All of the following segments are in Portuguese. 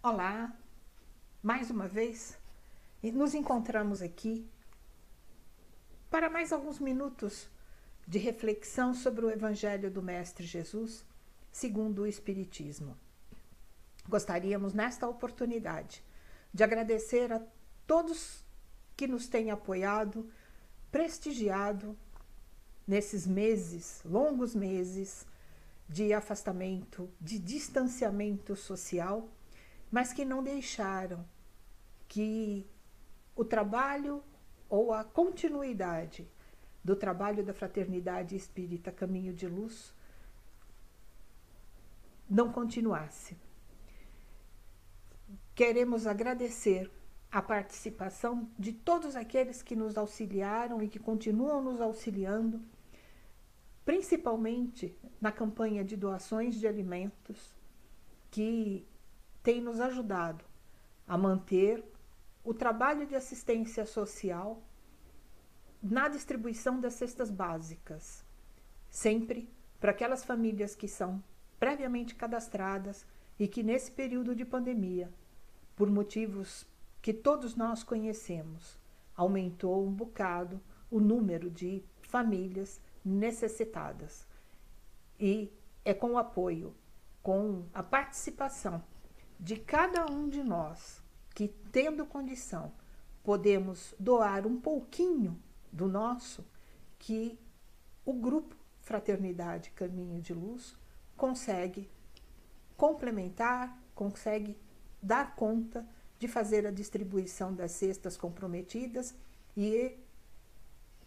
Olá, mais uma vez, e nos encontramos aqui para mais alguns minutos de reflexão sobre o Evangelho do Mestre Jesus, segundo o Espiritismo. Gostaríamos, nesta oportunidade, de agradecer a todos que nos têm apoiado, prestigiado nesses meses, longos meses de afastamento, de distanciamento social, mas que não deixaram que o trabalho ou a continuidade do trabalho da Fraternidade Espírita Caminho de Luz não continuasse. Queremos agradecer a participação de todos aqueles que nos auxiliaram e que continuam nos auxiliando, principalmente na campanha de doações de alimentos, que tem nos ajudado a manter o trabalho de assistência social na distribuição das cestas básicas, sempre para aquelas famílias que são previamente cadastradas e que nesse período de pandemia, por motivos que todos nós conhecemos, aumentou um bocado o número de famílias necessitadas. E é com o apoio, com a participação de cada um de nós, que tendo condição, podemos doar um pouquinho do nosso, que o grupo Fraternidade Caminho de Luz consegue complementar, consegue dar conta de fazer a distribuição das cestas comprometidas e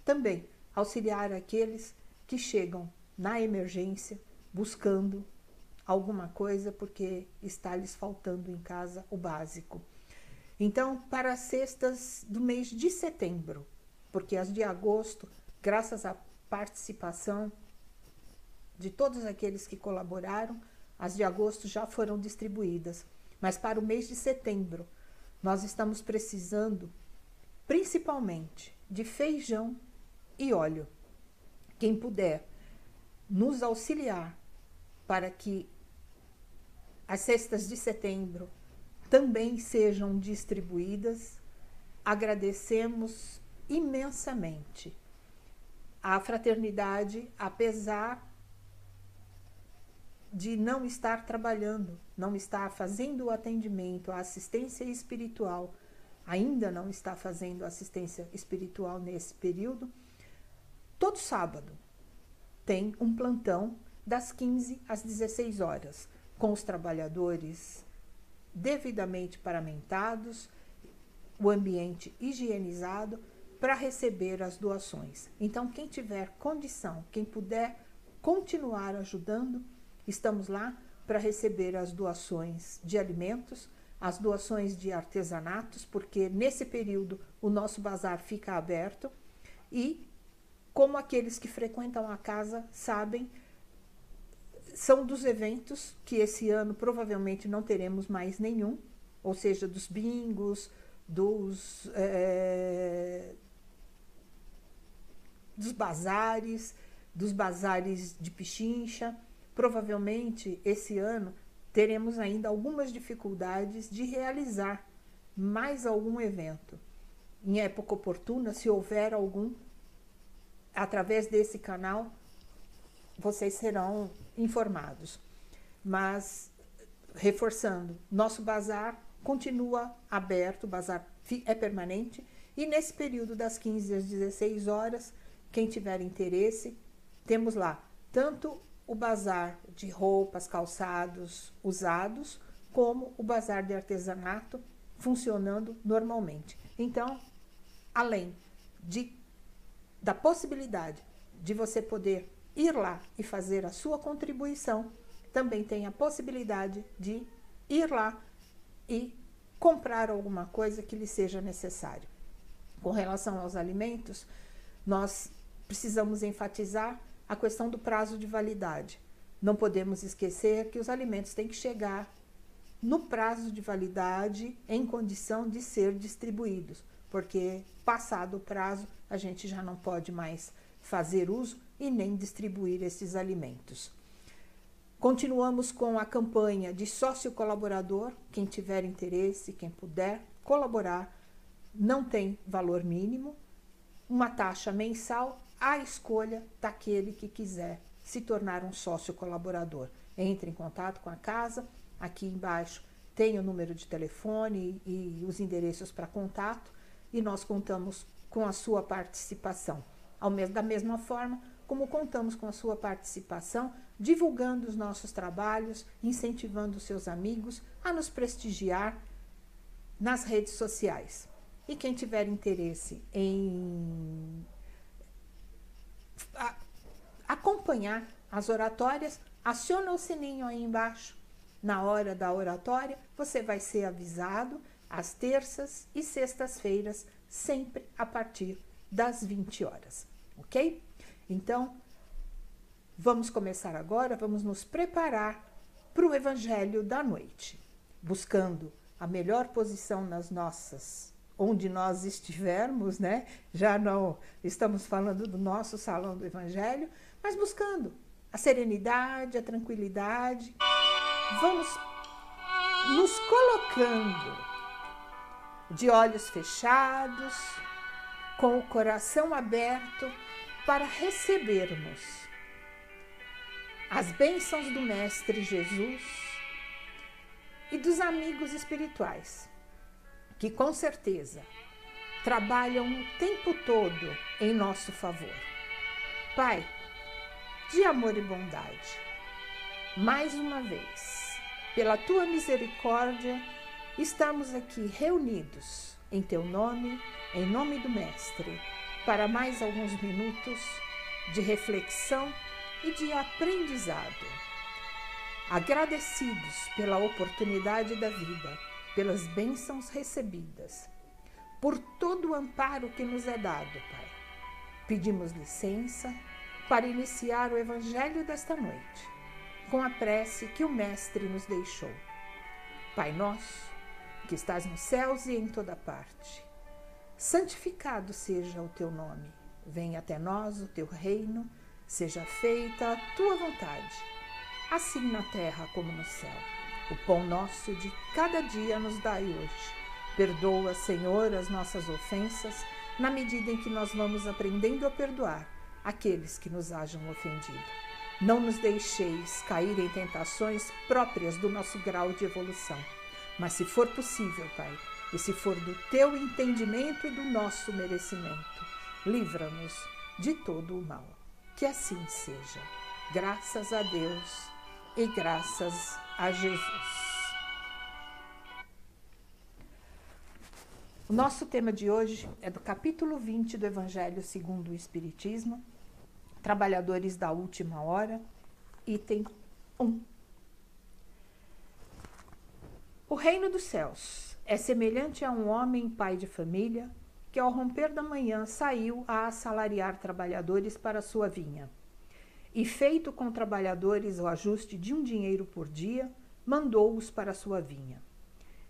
também auxiliar aqueles que chegam na emergência buscando alguma coisa porque está lhes faltando em casa o básico. Então, para as cestas do mês de setembro, porque as de agosto, graças à participação de todos aqueles que colaboraram, as de agosto já foram distribuídas. Mas para o mês de setembro, nós estamos precisando principalmente de feijão e óleo. Quem puder nos auxiliar para que as cestas de setembro também sejam distribuídas, agradecemos imensamente. A fraternidade, apesar de não estar trabalhando, não estar fazendo o atendimento, a assistência espiritual, ainda não está fazendo assistência espiritual nesse período, todo sábado tem um plantão das 15 às 16 horas, com os trabalhadores devidamente paramentados, o ambiente higienizado para receber as doações. Então, quem tiver condição, quem puder continuar ajudando, estamos lá para receber as doações de alimentos, as doações de artesanatos, porque nesse período o nosso bazar fica aberto e, como aqueles que frequentam a casa sabem, são dos eventos que esse ano provavelmente não teremos mais nenhum, ou seja, dos bingos, dos bazares, dos bazares de pichincha. Provavelmente esse ano teremos ainda algumas dificuldades de realizar mais algum evento. Em época oportuna, se houver algum, através desse canal, vocês serão informados. Mas, reforçando, nosso bazar continua aberto, o bazar é permanente, e nesse período das 15 às 16 horas, quem tiver interesse, temos lá tanto o bazar de roupas, calçados usados, como o bazar de artesanato funcionando normalmente. Então, além da possibilidade de você poder ir lá e fazer a sua contribuição, também tem a possibilidade de ir lá e comprar alguma coisa que lhe seja necessário. Com relação aos alimentos, nós precisamos enfatizar a questão do prazo de validade. Não podemos esquecer que os alimentos têm que chegar no prazo de validade em condição de ser distribuídos, porque passado o prazo a gente já não pode mais fazer uso e nem distribuir esses alimentos. Continuamos com a campanha de sócio colaborador. Quem tiver interesse, quem puder colaborar, não tem valor mínimo, uma taxa mensal à escolha daquele que quiser se tornar um sócio colaborador. Entre em contato com a casa, aqui embaixo tem o número de telefone e os endereços para contato, e nós contamos com a sua participação. Da mesma forma como contamos com a sua participação, divulgando os nossos trabalhos, incentivando os seus amigos a nos prestigiar nas redes sociais. E quem tiver interesse em acompanhar as oratórias, aciona o sininho aí embaixo. Na hora da oratória, você vai ser avisado às terças e sextas-feiras, sempre a partir das 20 horas, ok? Então, vamos começar agora, vamos nos preparar para o Evangelho da noite, buscando a melhor posição nas nossas, onde nós estivermos, né? Já não estamos falando do nosso salão do Evangelho, mas buscando a serenidade, a tranquilidade. Vamos nos colocando de olhos fechados, com o coração aberto para recebermos as bênçãos do Mestre Jesus e dos amigos espirituais, que com certeza trabalham o tempo todo em nosso favor. Pai, de amor e bondade, mais uma vez, pela Tua misericórdia, estamos aqui reunidos em Teu nome, em nome do Mestre, para mais alguns minutos de reflexão e de aprendizado. Agradecidos pela oportunidade da vida, pelas bênçãos recebidas, por todo o amparo que nos é dado, Pai. Pedimos licença para iniciar o Evangelho desta noite, com a prece que o Mestre nos deixou. Pai nosso, que estás nos céus e em toda parte, santificado seja o teu nome. Venha até nós o teu reino, seja feita a tua vontade, assim na terra como no céu. O pão nosso de cada dia nos dai hoje. Perdoa, Senhor, as nossas ofensas, na medida em que nós vamos aprendendo a perdoar aqueles que nos hajam ofendido. Não nos deixeis cair em tentações próprias do nosso grau de evolução, mas se for possível, Pai, e se for do teu entendimento e do nosso merecimento, livra-nos de todo o mal. Que assim seja. Graças a Deus e graças a Jesus. O nosso tema de hoje é do capítulo 20 do Evangelho segundo o Espiritismo, Trabalhadores da Última Hora, item 1. O reino dos céus é semelhante a um homem pai de família que ao romper da manhã saiu a assalariar trabalhadores para sua vinha. E feito com trabalhadores o ajuste de um dinheiro por dia, mandou-os para sua vinha.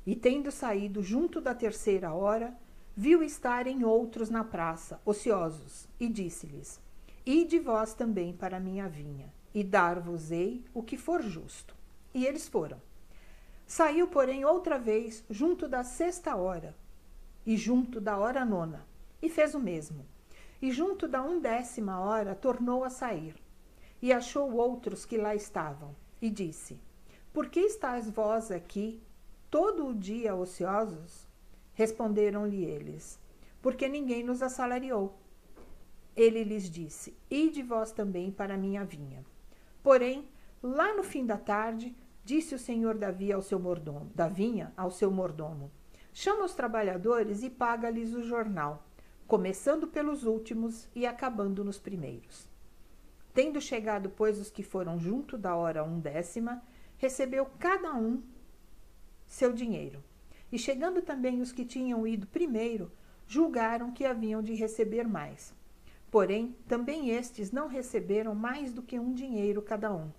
E tendo saído junto da 3ª hora, viu estarem outros na praça, ociosos, e disse-lhes: Ide vós também para a minha vinha, e dar-vos-ei o que for justo. E eles foram. Saiu, porém, outra vez, junto da 6ª hora, e junto da hora 9ª, e fez o mesmo. E junto da 11ª hora tornou a sair, e achou outros que lá estavam, e disse: Por que estáis vós aqui todo o dia ociosos? Responderam-lhe eles: Porque ninguém nos assalariou. Ele lhes disse: Ide vós também para a minha vinha. Porém, lá no fim da tarde, disse o senhor da vinha ao seu mordomo: Chama os trabalhadores e paga-lhes o jornal, começando pelos últimos e acabando nos primeiros. Tendo chegado, pois, os que foram junto da hora 11ª, recebeu cada um seu dinheiro. E chegando também os que tinham ido primeiro, julgaram que haviam de receber mais. Porém, também estes não receberam mais do que um dinheiro cada um.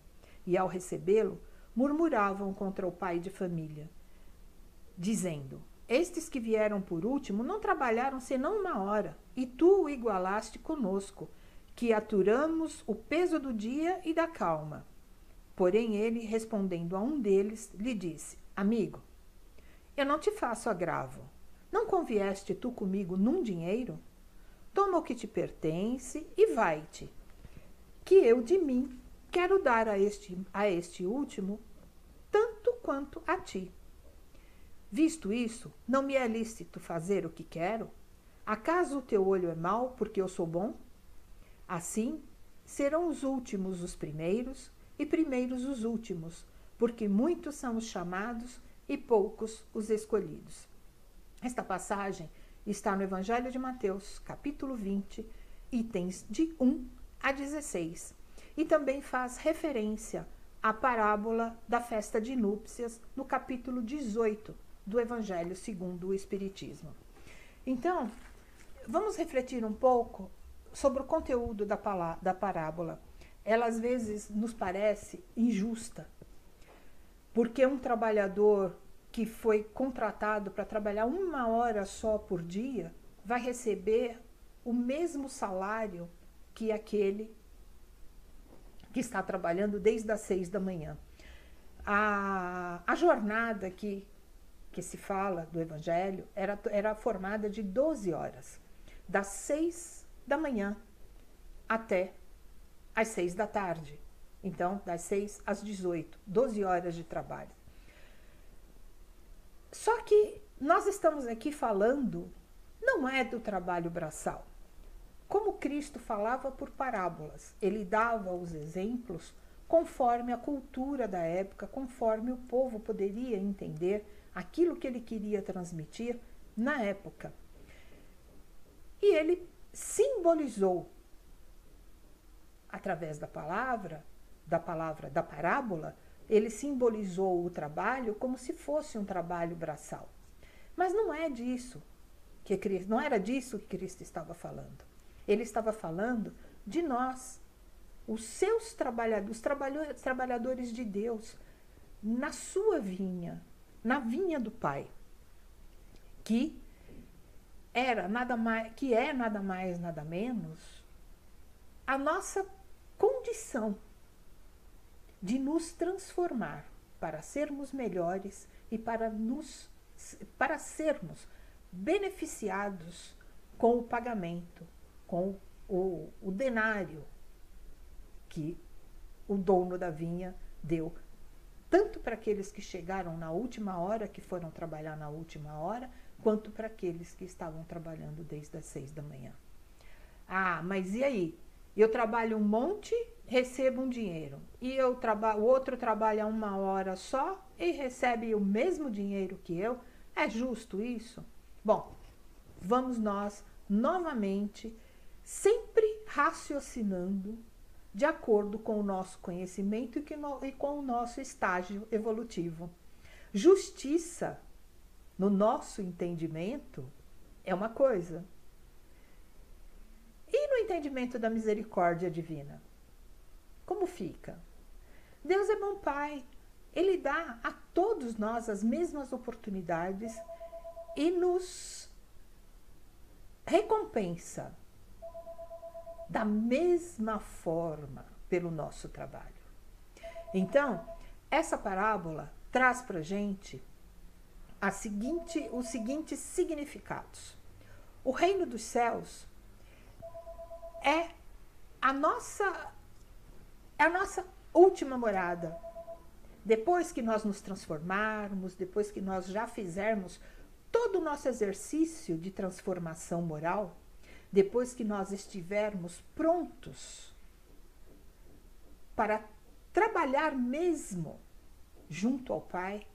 E ao recebê-lo, murmuravam contra o pai de família, dizendo: Estes que vieram por último não trabalharam senão 1 hora, e tu o igualaste conosco, que aturamos o peso do dia e da calma. Porém ele, respondendo a um deles, lhe disse: Amigo, eu não te faço agravo. Não convieste tu comigo num dinheiro? Toma o que te pertence e vai-te, que eu de mim quero dar a este último tanto quanto a ti. Visto isso, não me é lícito fazer o que quero? Acaso o teu olho é mau porque eu sou bom? Assim, serão os últimos os primeiros e primeiros os últimos, porque muitos são os chamados e poucos os escolhidos. Esta passagem está no Evangelho de Mateus, capítulo 20, itens de 1 a 16, e também faz referência à parábola da festa de núpcias no capítulo 18 do Evangelho segundo o Espiritismo. Então, vamos refletir um pouco sobre o conteúdo da parábola. Ela às vezes nos parece injusta, porque um trabalhador que foi contratado para trabalhar 1 hora só por dia vai receber o mesmo salário que aquele que está trabalhando desde as 6 da manhã. A jornada que se fala do Evangelho era formada de 12 horas, das 6 da manhã até às 6 da tarde. Então, das 6 às 18, 12 horas de trabalho. Só que nós estamos aqui falando, não é do trabalho braçal. Como Cristo falava por parábolas, ele dava os exemplos conforme a cultura da época, conforme o povo poderia entender aquilo que ele queria transmitir na época. E ele simbolizou, através da parábola, ele simbolizou o trabalho como se fosse um trabalho braçal. Mas não é disso que Cristo, não era disso que Cristo estava falando. Ele estava falando de nós, os seus trabalhadores de Deus, na sua vinha, na vinha do Pai, que é nada mais, nada menos a nossa condição de nos transformar para sermos melhores e para sermos beneficiados com o pagamento, com o denário que o dono da vinha deu, tanto para aqueles que chegaram na última hora, que foram trabalhar na última hora, quanto para aqueles que estavam trabalhando desde as 6 da manhã. Ah, mas e aí? Eu trabalho um monte, recebo um dinheiro. E o outro trabalha 1 hora só e recebe o mesmo dinheiro que eu? É justo isso? Bom, vamos nós novamente, sempre raciocinando de acordo com o nosso conhecimento e com o nosso estágio evolutivo. Justiça, no nosso entendimento, é uma coisa. E no entendimento da misericórdia divina? Como fica? Deus é bom Pai. Ele dá a todos nós as mesmas oportunidades e nos recompensa da mesma forma pelo nosso trabalho. Então, essa parábola traz para a gente os seguintes significados. O reino dos céus é a nossa última morada. Depois que nós nos transformarmos, depois que nós já fizermos todo o nosso exercício de transformação moral, depois que nós estivermos prontos para trabalhar mesmo junto ao Pai,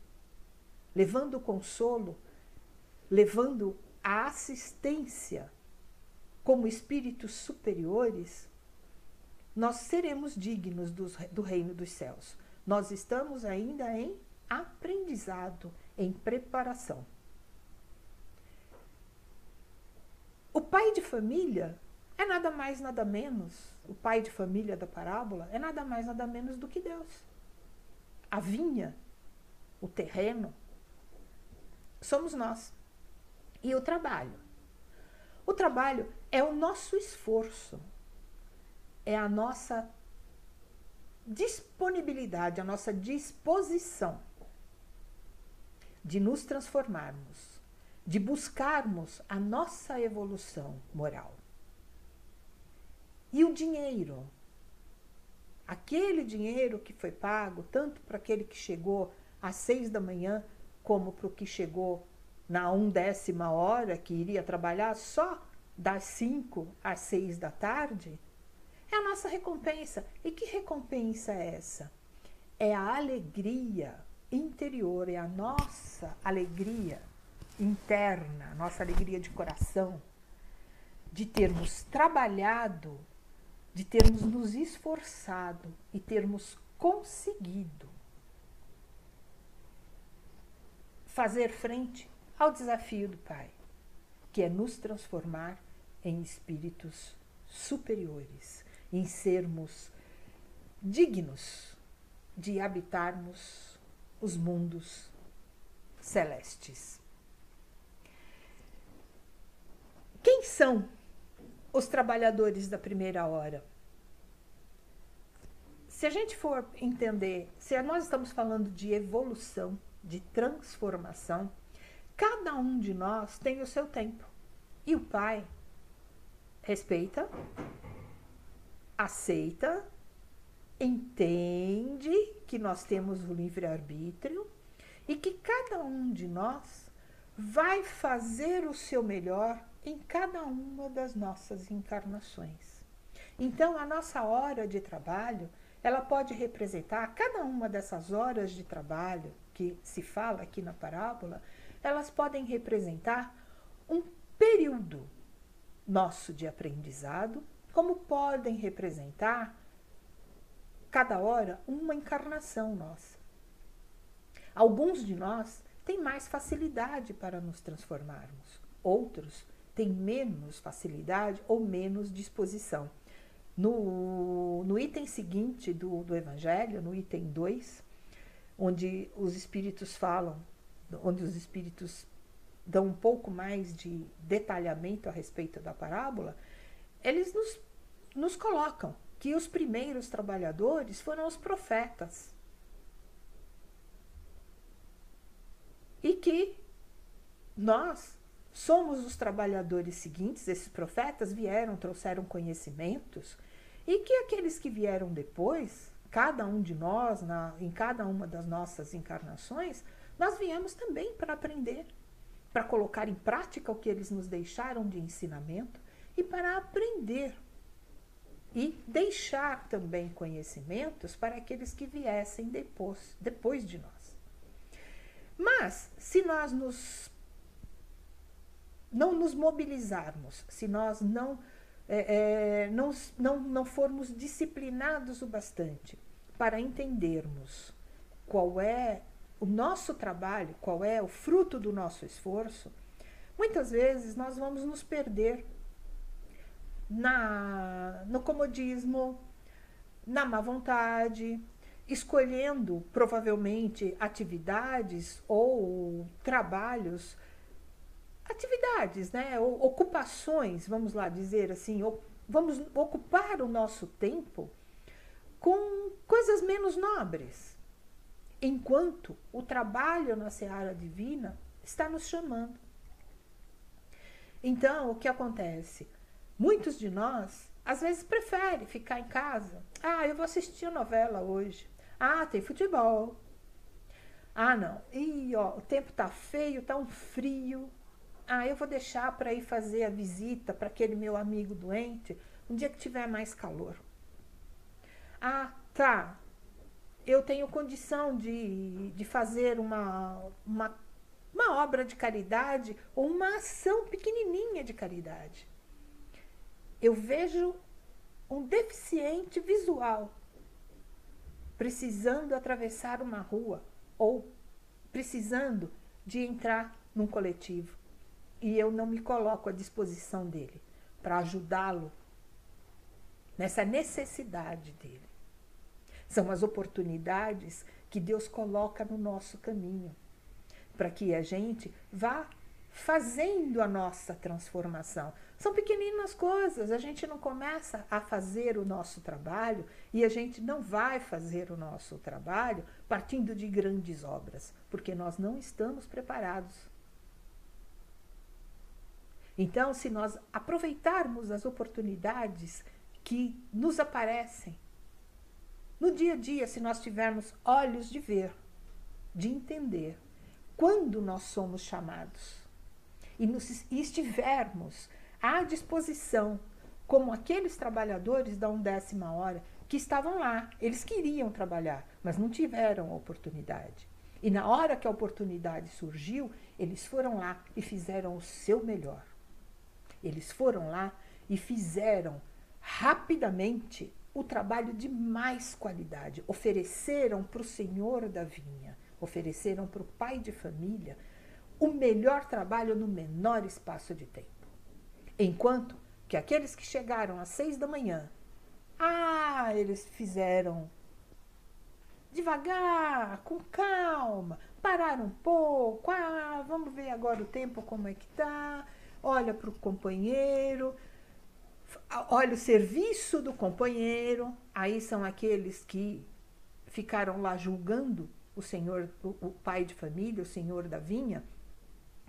levando o consolo, levando a assistência como espíritos superiores, nós seremos dignos do reino dos céus. Nós estamos ainda em aprendizado, em preparação. O pai de família é nada mais, nada menos, o pai de família da parábola é nada mais, nada menos do que Deus. A vinha, o terreno, somos nós. E o trabalho? O trabalho é o nosso esforço, é a nossa disponibilidade, a nossa disposição de nos transformarmos, de buscarmos a nossa evolução moral. E o dinheiro, aquele dinheiro que foi pago, tanto para aquele que chegou às 6 da manhã, como para o que chegou na 1/10 hora, que iria trabalhar só das 5 às 6 da tarde, é a nossa recompensa. E que recompensa é essa? É a alegria interior, é a nossa alegria interna, a nossa alegria de coração, de termos trabalhado, de termos nos esforçado e termos conseguido fazer frente ao desafio do Pai, que é nos transformar em espíritos superiores, em sermos dignos de habitarmos os mundos celestes. Quem são os trabalhadores da primeira hora? Se a gente for entender, se nós estamos falando de evolução, de transformação, cada um de nós tem o seu tempo. E o Pai respeita, aceita, entende que nós temos o livre-arbítrio e que cada um de nós vai fazer o seu melhor em cada uma das nossas encarnações. Então, a nossa hora de trabalho, ela pode representar, cada uma dessas horas de trabalho que se fala aqui na parábola, elas podem representar um período nosso de aprendizado, como podem representar, cada hora, uma encarnação nossa. Alguns de nós têm mais facilidade para nos transformarmos, outros têm menos facilidade ou menos disposição. No item seguinte do Evangelho, no item 2, onde os espíritos falam, onde os espíritos dão um pouco mais de detalhamento a respeito da parábola, eles nos colocam que os primeiros trabalhadores foram os profetas. E que nós somos os trabalhadores seguintes, esses profetas vieram, trouxeram conhecimentos, e que aqueles que vieram depois, cada um de nós, em cada uma das nossas encarnações, nós viemos também para aprender, para colocar em prática o que eles nos deixaram de ensinamento e para aprender e deixar também conhecimentos para aqueles que viessem depois de nós. Mas, se nós não nos mobilizarmos, se nós não formos disciplinados o bastante para entendermos qual é o nosso trabalho, qual é o fruto do nosso esforço, muitas vezes nós vamos nos perder no comodismo, na má vontade, escolhendo provavelmente atividades ou trabalhos, atividades, né, ou ocupações, vamos lá dizer assim, vamos ocupar o nosso tempo com coisas menos nobres, enquanto o trabalho na seara divina está nos chamando. Então, o que acontece? Muitos de nós, às vezes, preferem ficar em casa. Ah, eu vou assistir a novela hoje. Ah, tem futebol. Ah, não. Ih, ó, o tempo tá feio, tá um frio. Ah, eu vou deixar para ir fazer a visita para aquele meu amigo doente um dia que tiver mais calor. Ah, tá. Eu tenho condição de fazer uma obra de caridade ou uma ação pequenininha de caridade. Eu vejo um deficiente visual precisando atravessar uma rua ou precisando de entrar num coletivo. E eu não me coloco à disposição dele para ajudá-lo nessa necessidade dele. São as oportunidades que Deus coloca no nosso caminho, para que a gente vá fazendo a nossa transformação. São pequeninas coisas, a gente não começa a fazer o nosso trabalho e a gente não vai fazer o nosso trabalho partindo de grandes obras, porque nós não estamos preparados. Então, se nós aproveitarmos as oportunidades que nos aparecem no dia a dia, se nós tivermos olhos de ver, de entender quando nós somos chamados e estivermos à disposição, como aqueles trabalhadores da 1ª hora que estavam lá, eles queriam trabalhar, mas não tiveram a oportunidade. E na hora que a oportunidade surgiu, eles foram lá e fizeram o seu melhor. Eles foram lá e fizeram rapidamente o trabalho de mais qualidade. Ofereceram para o senhor da vinha, ofereceram para o pai de família o melhor trabalho no menor espaço de tempo. Enquanto que aqueles que chegaram às 6 da manhã, eles fizeram devagar, com calma, pararam um pouco, vamos ver agora o tempo como é que está, olha para o companheiro, olha o serviço do companheiro. Aí são aqueles que ficaram lá julgando o senhor, o pai de família, o senhor da vinha,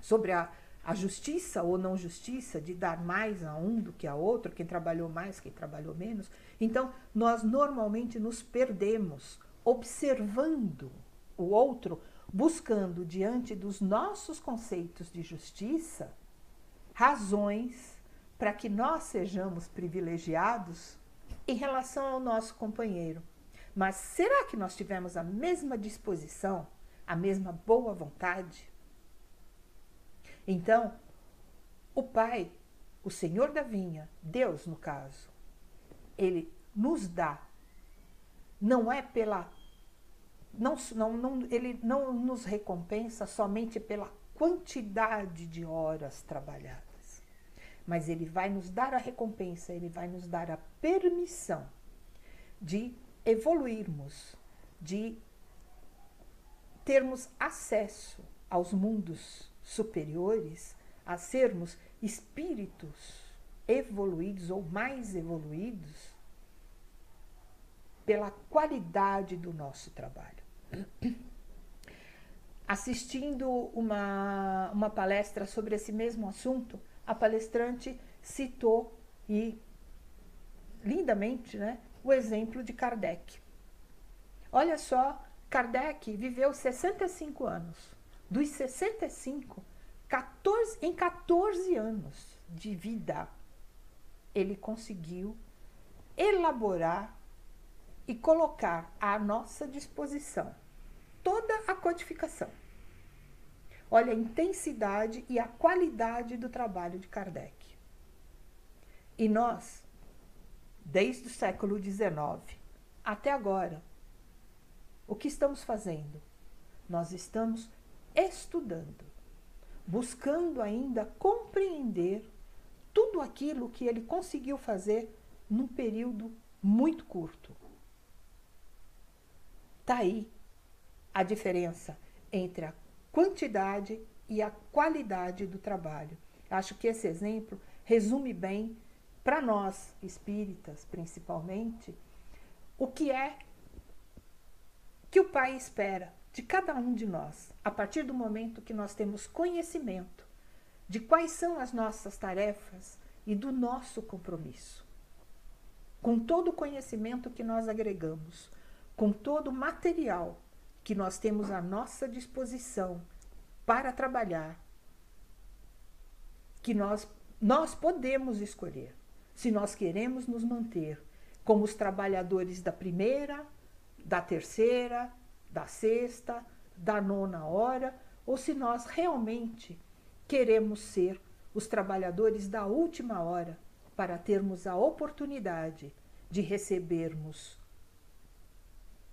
sobre a justiça ou não justiça de dar mais a um do que a outro, quem trabalhou mais, quem trabalhou menos. Então, nós normalmente nos perdemos observando o outro, buscando diante dos nossos conceitos de justiça razões para que nós sejamos privilegiados em relação ao nosso companheiro. Mas será que nós tivemos a mesma disposição, a mesma boa vontade? Então, o Pai, o Senhor da vinha, Deus no caso, ele nos dá, não é pela, ele não nos recompensa somente pela quantidade de horas trabalhadas, mas ele vai nos dar a recompensa, ele vai nos dar a permissão de evoluirmos, de termos acesso aos mundos superiores, a sermos espíritos evoluídos ou mais evoluídos pela qualidade do nosso trabalho. Assistindo uma palestra sobre esse mesmo assunto, a palestrante citou, e lindamente, né, o exemplo de Kardec. Olha só, Kardec viveu 65 anos. Dos 65, em 14 anos de vida, ele conseguiu elaborar e colocar à nossa disposição toda a codificação. Olha a intensidade e a qualidade do trabalho de Kardec. E nós, desde o século XIX até agora, o que estamos fazendo? Nós estamos estudando, buscando ainda compreender tudo aquilo que ele conseguiu fazer num período muito curto. Está aí a diferença entre a quantidade e a qualidade do trabalho. Acho que esse exemplo resume bem, para nós espíritas principalmente, o que é que o Pai espera de cada um de nós, a partir do momento que nós temos conhecimento de quais são as nossas tarefas e do nosso compromisso. Com todo o conhecimento que nós agregamos, com todo o material que nós temos à nossa disposição para trabalhar, que nós podemos escolher se nós queremos nos manter como os trabalhadores da 1ª, da 3ª, da 6ª, da 9ª hora, ou se nós realmente queremos ser os trabalhadores da última hora para termos a oportunidade de recebermos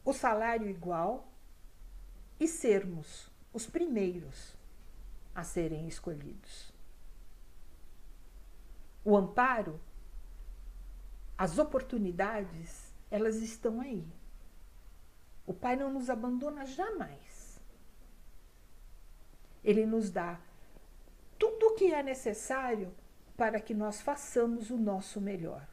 o salário igual e sermos os primeiros a serem escolhidos. O amparo, as oportunidades, elas estão aí. O Pai não nos abandona jamais. Ele nos dá que é necessário para que nós façamos o nosso melhor.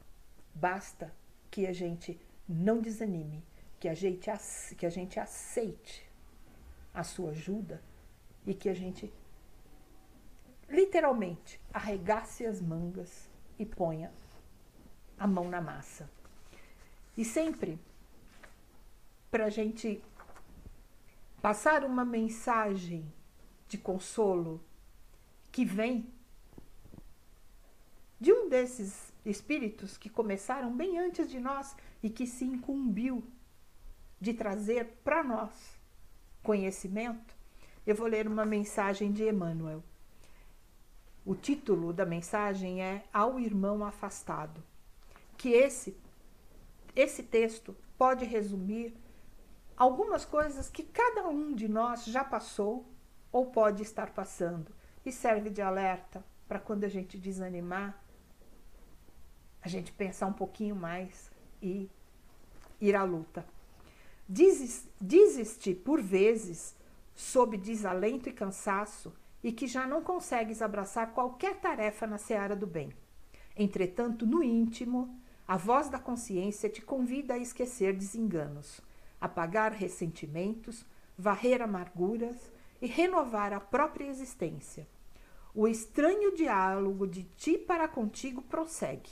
Basta que a gente não desanime, que a gente aceite a sua ajuda e que a gente literalmente arregace as mangas e ponha a mão na massa. E sempre para a gente passar uma mensagem de consolo que vem de um desses espíritos que começaram bem antes de nós e que se incumbiu de trazer para nós conhecimento, eu vou ler uma mensagem de Emmanuel. O título da mensagem é Ao Irmão Afastado, que esse texto pode resumir algumas coisas que cada um de nós já passou ou pode estar passando e serve de alerta para quando a gente desanimar, a gente pensar um pouquinho mais e ir à luta. Dizes-te por vezes, sob desalento e cansaço, e que já não consegues abraçar qualquer tarefa na seara do bem. Entretanto, no íntimo, a voz da consciência te convida a esquecer desenganos, apagar ressentimentos, varrer amarguras e renovar a própria existência. O estranho diálogo de ti para contigo prossegue,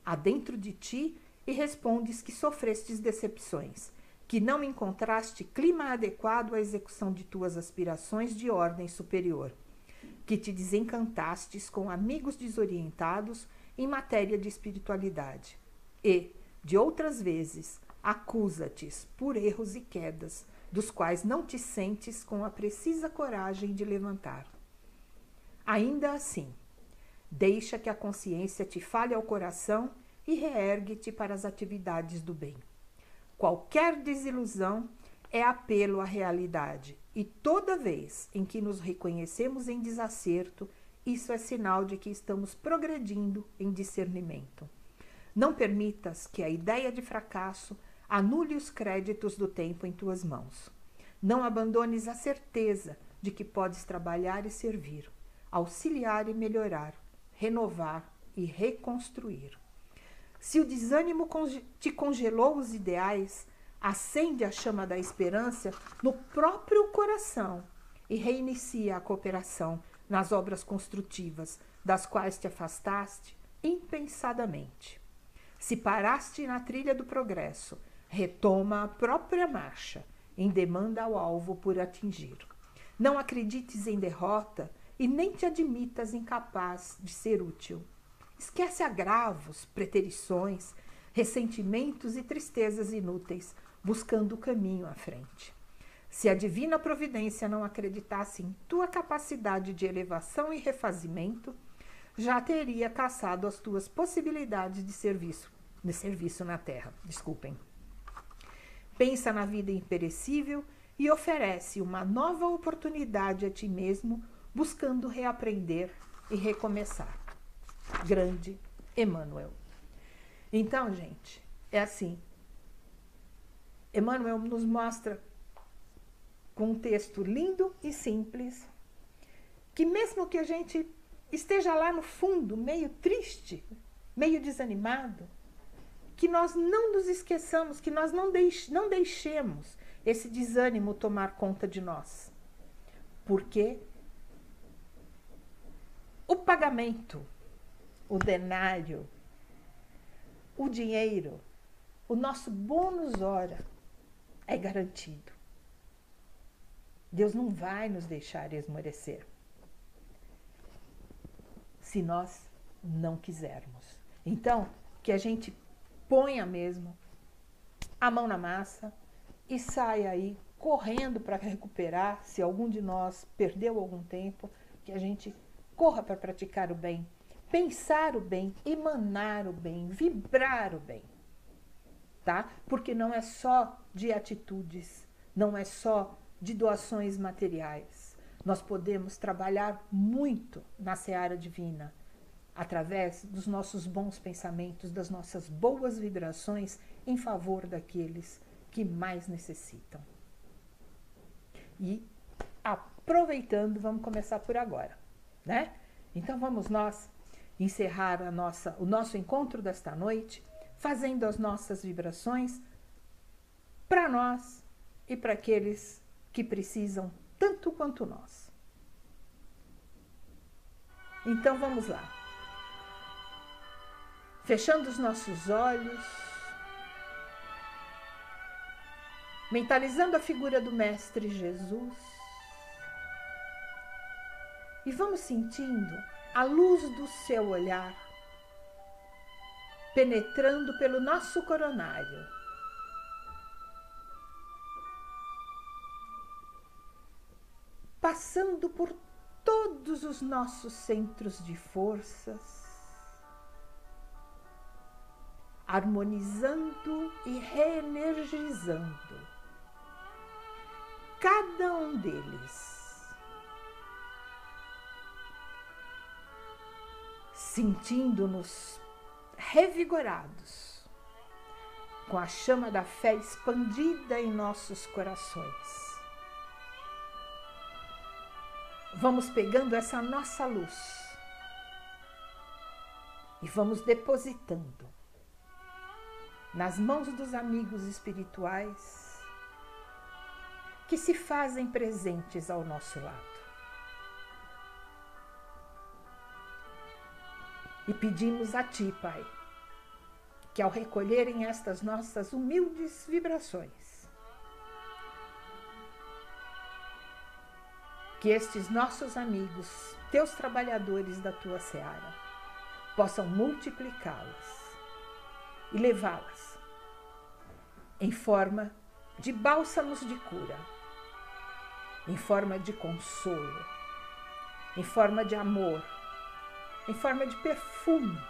adentro de ti, e respondes que sofrestes decepções, que não encontraste clima adequado à execução de tuas aspirações de ordem superior, que te desencantastes com amigos desorientados em matéria de espiritualidade e, de outras vezes, acusa-te por erros e quedas, dos quais não te sentes com a precisa coragem de levantar. Ainda assim, deixa que a consciência te fale ao coração e reergue-te para as atividades do bem. Qualquer desilusão é apelo à realidade, e toda vez em que nos reconhecemos em desacerto, isso é sinal de que estamos progredindo em discernimento. Não permitas que a ideia de fracasso anule os créditos do tempo em tuas mãos. Não abandones a certeza de que podes trabalhar e servir, auxiliar e melhorar, renovar e reconstruir. Se o desânimo te congelou os ideais, acende a chama da esperança no próprio coração e reinicia a cooperação nas obras construtivas das quais te afastaste impensadamente. Se paraste na trilha do progresso, retoma a própria marcha, em demanda ao alvo por atingir. Não acredites em derrota e nem te admitas incapaz de ser útil. Esquece agravos, preterições, ressentimentos e tristezas inúteis, buscando o caminho à frente. Se a divina providência não acreditasse em tua capacidade de elevação e refazimento, já teria caçado as tuas possibilidades de serviço na terra. Pensa na vida imperecível e oferece uma nova oportunidade a ti mesmo, buscando reaprender e recomeçar. Grande Emmanuel. Então, gente, é assim. Emmanuel nos mostra com um texto lindo e simples que mesmo que a gente esteja lá no fundo, meio triste, meio desanimado, que nós não nos esqueçamos, que nós não deixemos esse desânimo tomar conta de nós. Porque o pagamento, o denário, o dinheiro, o nosso bônus hora é garantido. Deus não vai nos deixar esmorecer se nós não quisermos. Então, que a gente ponha mesmo a mão na massa e saia aí correndo para recuperar, se algum de nós perdeu algum tempo, que a gente corra para praticar o bem, pensar o bem, emanar o bem, vibrar o bem, tá? Porque não é só de atitudes, não é só de doações materiais. Nós podemos trabalhar muito na seara divina, através dos nossos bons pensamentos, das nossas boas vibrações em favor daqueles que mais necessitam. E aproveitando, vamos começar por agora, né? Então vamos nós encerrar o nosso encontro desta noite, fazendo as nossas vibrações para nós e para aqueles que precisam tanto quanto nós. Então vamos lá. Fechando os nossos olhos, mentalizando a figura do Mestre Jesus, e vamos sentindo a luz do seu olhar penetrando pelo nosso coronário, passando por todos os nossos centros de forças, harmonizando e reenergizando cada um deles, sentindo-nos revigorados, com a chama da fé expandida em nossos corações. Vamos pegando essa nossa luz e vamos depositando nas mãos dos amigos espirituais que se fazem presentes ao nosso lado. E pedimos a Ti, Pai, que ao recolherem estas nossas humildes vibrações, que estes nossos amigos, Teus trabalhadores da Tua seara, possam multiplicá-las e levá-las em forma de bálsamos de cura, em forma de consolo, em forma de amor, em forma de perfume,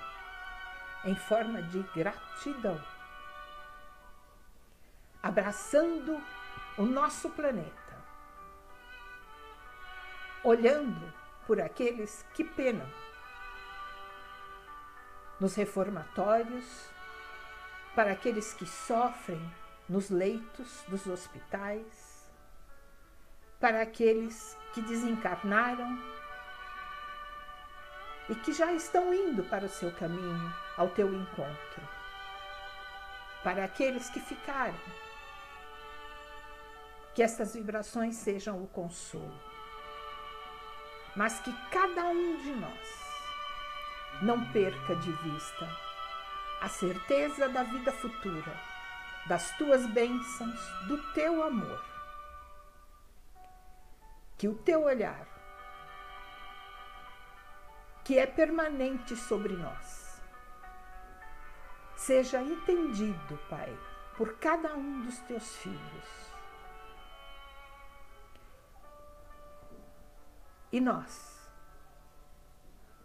em forma de gratidão, abraçando o nosso planeta, olhando por aqueles que penam nos reformatórios, para aqueles que sofrem nos leitos dos hospitais, para aqueles que desencarnaram e que já estão indo para o seu caminho, ao teu encontro, para aqueles que ficaram, que estas vibrações sejam o consolo, mas que cada um de nós não perca de vista a certeza da vida futura, das tuas bênçãos, do teu amor. Que o teu olhar, que é permanente sobre nós, seja entendido, Pai, por cada um dos teus filhos. E nós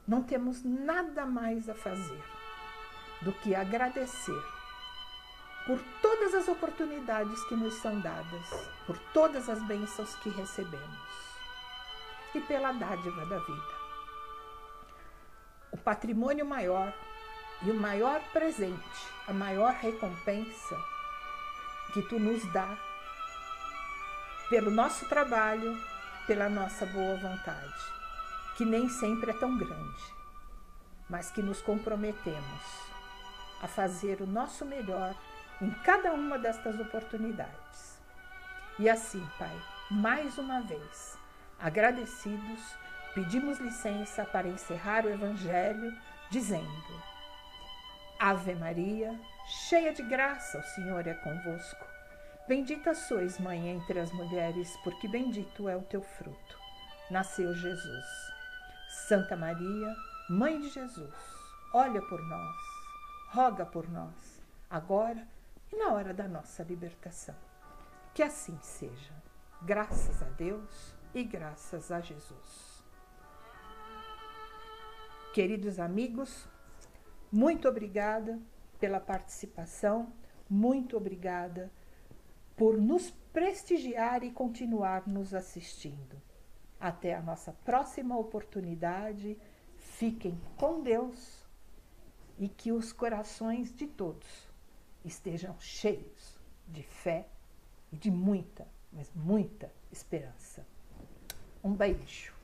não temos nada mais a fazer do que agradecer por todas as oportunidades que nos são dadas, por todas as bênçãos que recebemos e pela dádiva da vida. O patrimônio maior e o maior presente, a maior recompensa que tu nos dá pelo nosso trabalho, pela nossa boa vontade, que nem sempre é tão grande, mas que nos comprometemos a fazer o nosso melhor em cada uma destas oportunidades. E assim, Pai, mais uma vez, agradecidos, pedimos licença para encerrar o Evangelho dizendo: Ave Maria, cheia de graça, o Senhor é convosco. Bendita sois, Mãe, entre as mulheres, porque bendito é o teu fruto. Nasceu Jesus. Santa Maria, Mãe de Jesus, olha por nós, roga por nós, agora e na hora da nossa libertação. Que assim seja. Graças a Deus e graças a Jesus. Queridos amigos, muito obrigada pela participação, muito obrigada por nos prestigiar e continuar nos assistindo. Até a nossa próxima oportunidade. Fiquem com Deus e que os corações de todos estejam cheios de fé e de muita, mas muita esperança. Um beijo.